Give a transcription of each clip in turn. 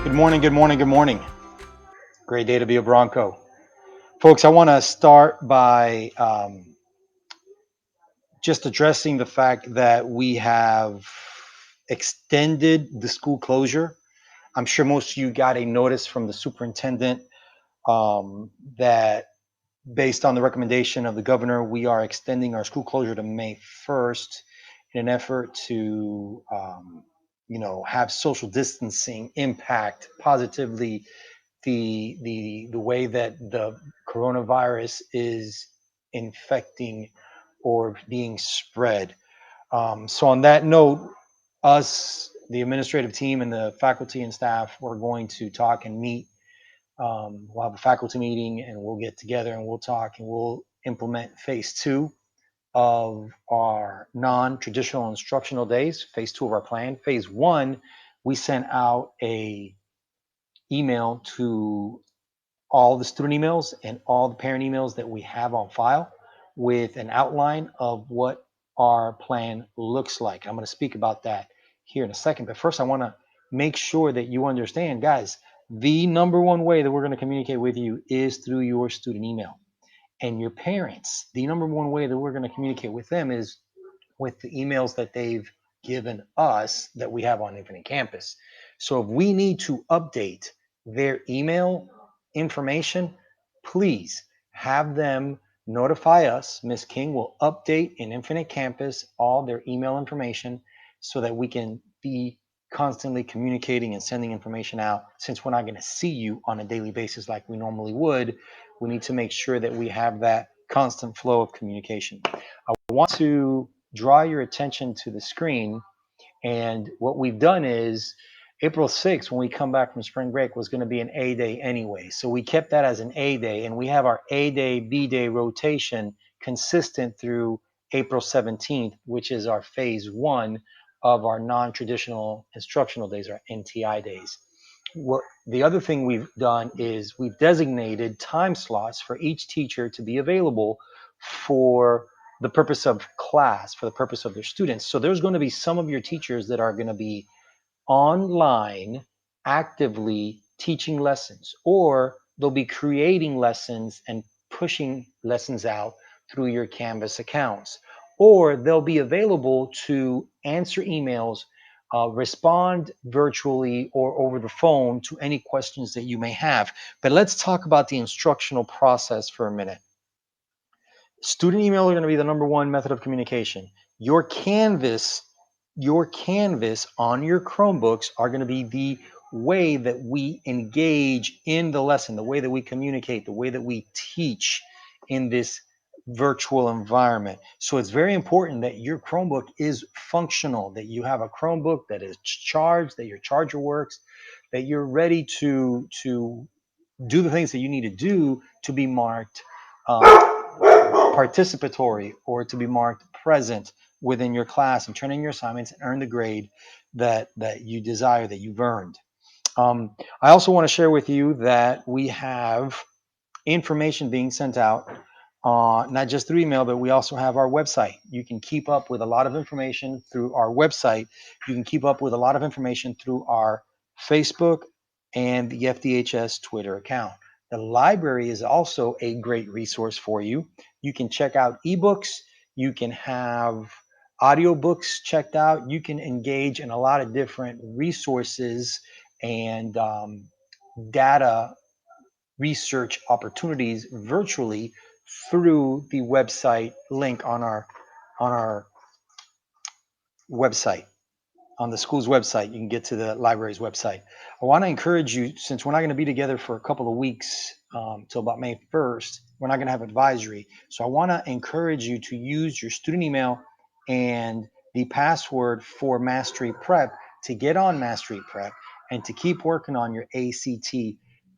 Good morning, good morning, good morning. Great day to be a Bronco. Folks, I want to start by just addressing the fact that we have extended the school closure. I'm sure most of you got a notice from the superintendent that based on the recommendation of the governor, we are extending our school closure to May 1st in an effort to, have social distancing impact positively the way that the coronavirus is infecting or being spread. So on that note, us, the administrative team, and the faculty and staff, we're going to talk and meet. We'll have a faculty meeting and we'll get together and we'll talk and we'll implement phase two of our non-traditional instructional days. Phase two of our plan. Phase one, we sent out a email to all the student emails and all the parent emails that we have on file with an outline of what our plan looks like. I'm going to speak about that here in a second. But first, I want to make sure that you understand, guys, the number one way that we're going to communicate with you is through your student email. And your parents, the number one way that we're going to communicate with them is with the emails that they've given us that we have on Infinite Campus. So if we need to update their email information, please have them notify us. Ms. King will update in Infinite Campus all their email information so that we can be constantly communicating and sending information out. Since we're not going to see you on a daily basis like we normally would, we need to make sure that we have that constant flow of communication. I want to draw your attention to the screen. And what we've done is April 6th, when we come back from spring break, was going to be an A day anyway. So we kept that as an A day. And we have our A day, B day rotation consistent through April 17th, which is our phase one of our non traditional instructional days, our NTI days. What the other thing we've done is we've designated time slots for each teacher to be available for the purpose of class, for the purpose of their students. So there's going to be some of your teachers that are going to be online actively teaching lessons, or they'll be creating lessons and pushing lessons out through your Canvas accounts, or they'll be available to answer emails, respond virtually or over the phone to any questions that you may have. But let's talk about the instructional process for a minute. Student email are going to be the number one method of communication. Your Canvas on your Chromebooks are going to be the way that we engage in the lesson, the way that we communicate, the way that we teach in this virtual environment. So it's very important that your Chromebook is functional, that you have a Chromebook that is charged, that your charger works, that you're ready to do the things that you need to do to be marked participatory or to be marked present within your class and turn in your assignments and earn the grade that you desire, that you've earned. I also want to share with you that we have information being sent out, not just through email, but we also have our website. You can keep up with a lot of information through our website. You can keep up with a lot of information through our Facebook and the FDHS Twitter account. The library is also a great resource for you. You can check out ebooks. You can have audiobooks checked out. You can engage in a lot of different resources and data research opportunities virtually through the website link on our website, on the school's website. You can get to the library's website. I want to encourage you, since we're not going to be together for a couple of weeks till about May 1st, we're not going to have advisory. So I want to encourage you to use your student email and the password for Mastery Prep to get on Mastery Prep and to keep working on your ACT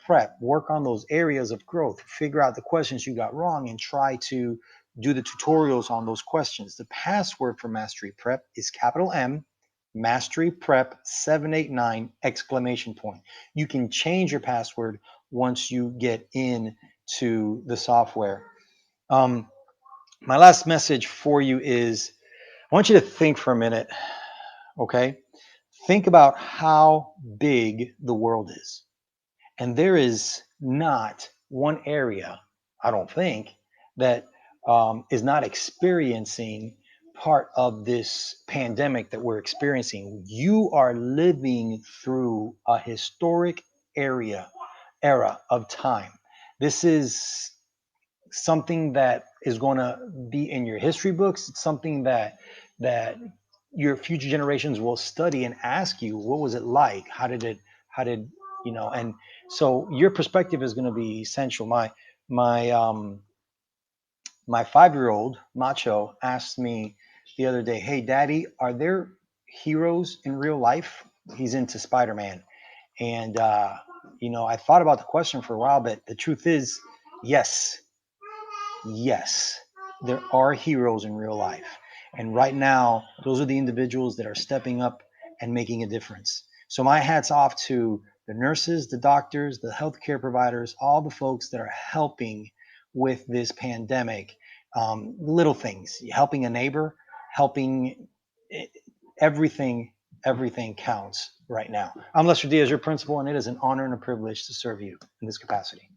prep. Work on those areas of growth. Figure out the questions you got wrong and try to do the tutorials on those questions. The password for Mastery Prep is capital M, Mastery Prep 789 exclamation point. You can change your password once you get into the software. My last message for you is I want you to think for a minute, okay? Think about how big the world is. And there is not one area, I don't think, that is not experiencing part of this pandemic that we're experiencing. You are living through a historic era of time. This is something that is going to be in your history books. It's something that your future generations will study and ask you, what was it like? How did and so your perspective is going to be essential. My my 5-year-old Macho asked me the other day, "Hey daddy, are there heroes in real life?" He's into Spider-Man. And I thought about the question for a while, but the truth is, yes, yes, there are heroes in real life. And right now, those are the individuals that are stepping up and making a difference. So my hat's off to the nurses, the doctors, the healthcare providers, all the folks that are helping with this pandemic. Little things, helping a neighbor, helping eh, everything, everything counts right now. I'm Lester Diaz, your principal, and it is an honor and a privilege to serve you in this capacity.